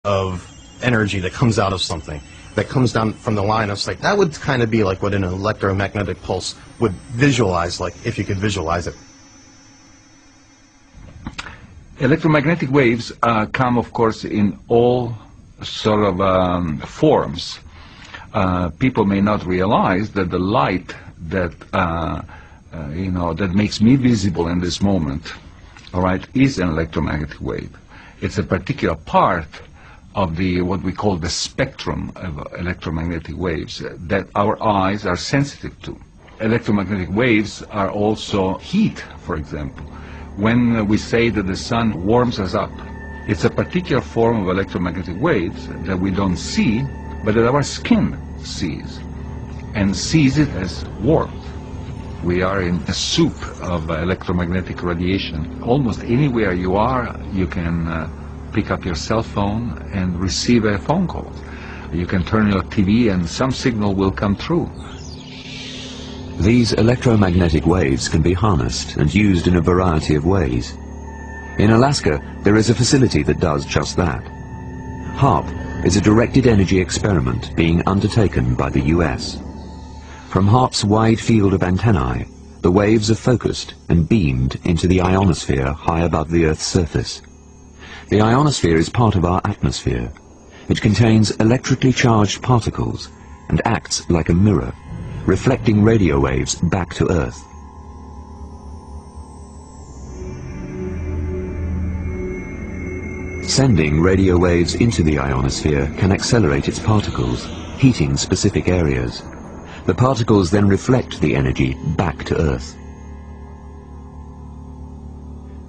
of energy that comes out of something, that comes down from the line of sight. That would kind of be like what an electromagnetic pulse would visualize, like if you could visualize it. Electromagnetic waves come, of course, in all sort of forms. People may not realize that the light that that makes me visible in this moment, all right, is an electromagnetic wave. It's a particular part of the what we call the spectrum of electromagnetic waves that our eyes are sensitive to. Electromagnetic waves are also heat, for example. When we say that the sun warms us up, it's a particular form of electromagnetic waves that we don't see, but that our skin sees, and sees it as warmth. We are in a soup of electromagnetic radiation. Almost anywhere you are, you can pick up your cell phone and receive a phone call. You can turn your TV and some signal will come through. These electromagnetic waves can be harnessed and used in a variety of ways. In Alaska, there is a facility that does just that. HAARP is a directed energy experiment being undertaken by the US. From HAARP's wide field of antennae, the waves are focused and beamed into the ionosphere high above the Earth's surface. The ionosphere is part of our atmosphere. It contains electrically charged particles and acts like a mirror, reflecting radio waves back to Earth. Sending radio waves into the ionosphere can accelerate its particles, heating specific areas. The particles then reflect the energy back to Earth.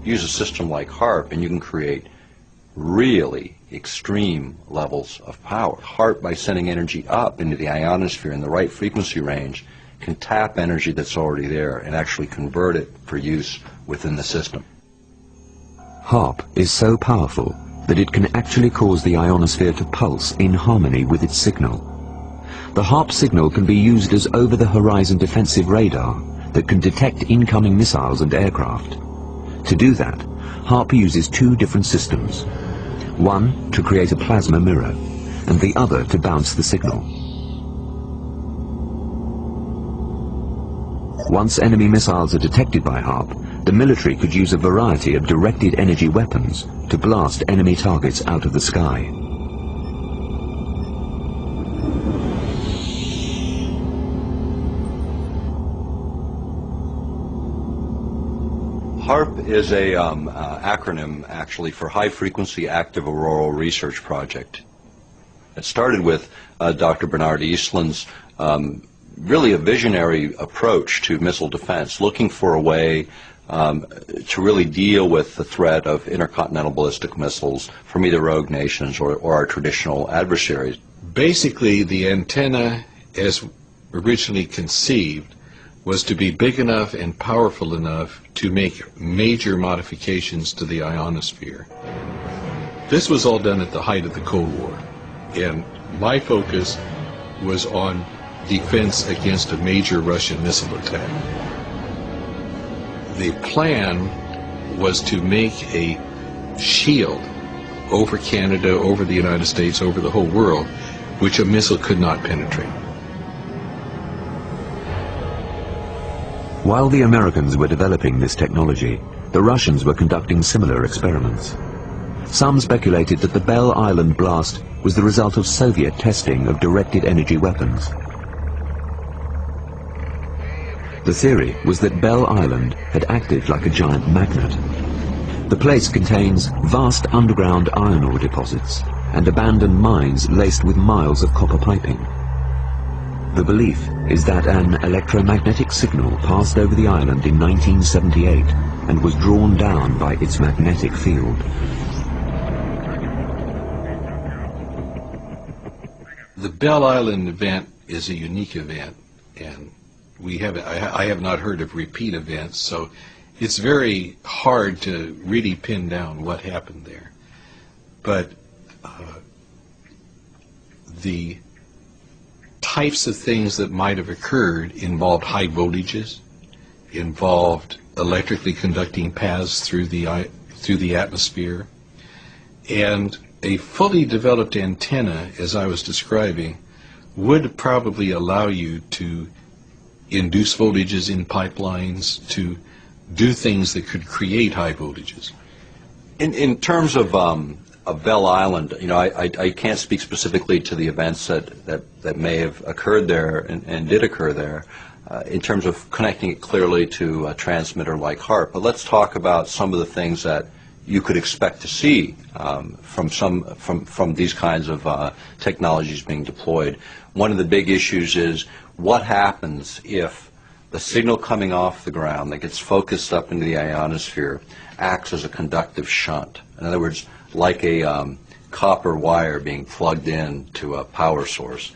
Use a system like HAARP and you can create really extreme levels of power. HAARP, by sending energy up into the ionosphere in the right frequency range, can tap energy that's already there and actually convert it for use within the system. HAARP is so powerful that it can actually cause the ionosphere to pulse in harmony with its signal. The HAARP signal can be used as over-the-horizon defensive radar that can detect incoming missiles and aircraft. To do that, HAARP uses two different systems. One to create a plasma mirror, and the other to bounce the signal. Once enemy missiles are detected by HAARP, the military could use a variety of directed energy weapons to blast enemy targets out of the sky. HAARP is a acronym, actually, for High Frequency Active Auroral Research Project. It started with Dr. Bernard Eastland's really a visionary approach to missile defense, looking for a way to really deal with the threat of intercontinental ballistic missiles from either rogue nations or our traditional adversaries. Basically, the antenna, as originally conceived, was to be big enough and powerful enough to make major modifications to the ionosphere. This was all done at the height of the Cold War, and my focus was on defense against a major Russian missile attack. The plan was to make a shield over Canada, over the United States, over the whole world, which a missile could not penetrate. While the Americans were developing this technology, the Russians were conducting similar experiments. Some speculated that the Bell Island blast was the result of Soviet testing of directed energy weapons. The theory was that Bell Island had acted like a giant magnet. The place contains vast underground iron ore deposits and abandoned mines laced with miles of copper piping. The belief is that an electromagnetic signal passed over the island in 1978 and was drawn down by its magnetic field. The Bell Island event is a unique event, and I have not heard of repeat events, so it's very hard to really pin down what happened there. But the types of things that might have occurred involved high voltages, involved electrically conducting paths through the atmosphere, and a fully developed antenna, as I was describing, would probably allow you to induce voltages in pipelines, to do things that could create high voltages. In terms of Bell Island, you know, I can't speak specifically to the events that may have occurred there and did occur there in terms of connecting it clearly to a transmitter like HARP. But let's talk about some of the things that you could expect to see from these kinds of technologies being deployed. One of the big issues is what happens if the signal coming off the ground that gets focused up into the ionosphere acts as a conductive shunt. In other words, like a copper wire being plugged in to a power source.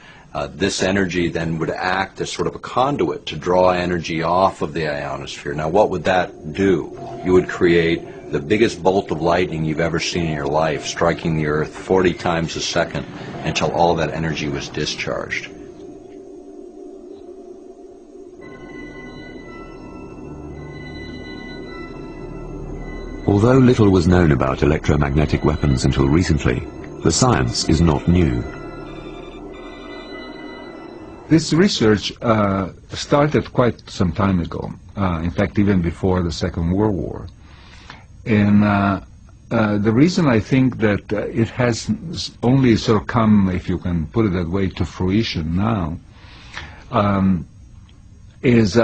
This energy then would act as sort of a conduit to draw energy off of the ionosphere. Now, what would that do? You would create the biggest bolt of lightning you've ever seen in your life, striking the Earth 40 times a second until all that energy was discharged. Although little was known about electromagnetic weapons until recently, the science is not new. This research started quite some time ago, in fact even before the Second World War. And the reason I think that it has only sort of come, if you can put it that way, to fruition now, is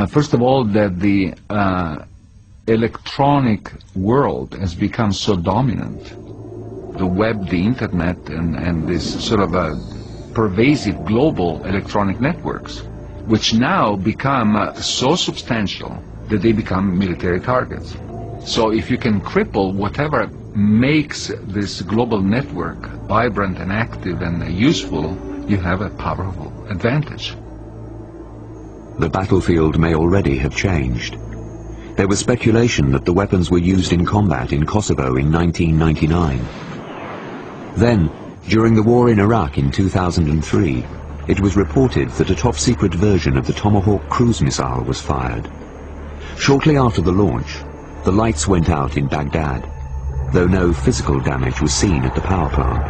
first of all that the electronic world has become so dominant. The web, the internet, and this sort of pervasive global electronic networks, which now become so substantial that they become military targets. So if you can cripple whatever makes this global network vibrant and active and useful, you have a powerful advantage. The battlefield may already have changed. There was speculation that the weapons were used in combat in Kosovo in 1999. Then, during the war in Iraq in 2003, it was reported that a top-secret version of the Tomahawk cruise missile was fired. Shortly after the launch, the lights went out in Baghdad, though no physical damage was seen at the power plant.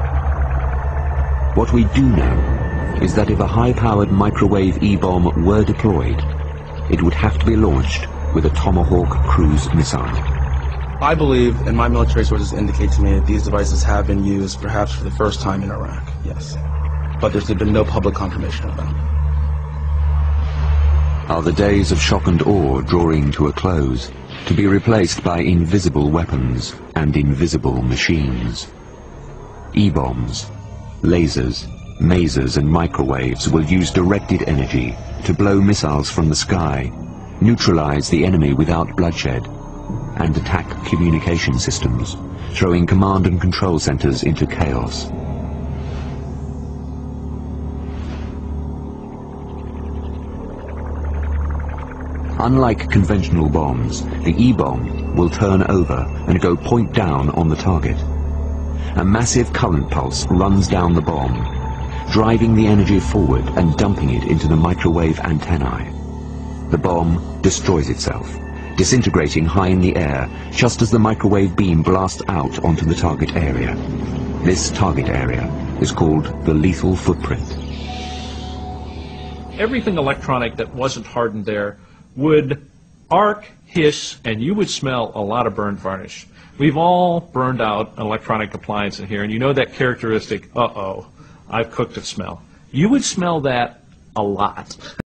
What we do know is that if a high-powered microwave E-bomb were deployed, it would have to be launched with a Tomahawk cruise missile. I believe, and my military sources indicate to me, that these devices have been used perhaps for the first time in Iraq, yes. But there's been no public confirmation of them. Are the days of shock and awe drawing to a close, to be replaced by invisible weapons and invisible machines? E-bombs, lasers, masers and microwaves will use directed energy to blow missiles from the sky, neutralize the enemy without bloodshed, and attack communication systems, throwing command and control centers into chaos. Unlike conventional bombs, the E-bomb will turn over and go point down on the target. A massive current pulse runs down the bomb, driving the energy forward and dumping it into the microwave antennae. The bomb destroys itself, disintegrating high in the air just as the microwave beam blasts out onto the target area. This target area is called the lethal footprint. Everything electronic that wasn't hardened there would arc, hiss, and you would smell a lot of burned varnish. We've all burned out an electronic appliance in here, and you know that characteristic, uh-oh, I've cooked it smell. You would smell that a lot.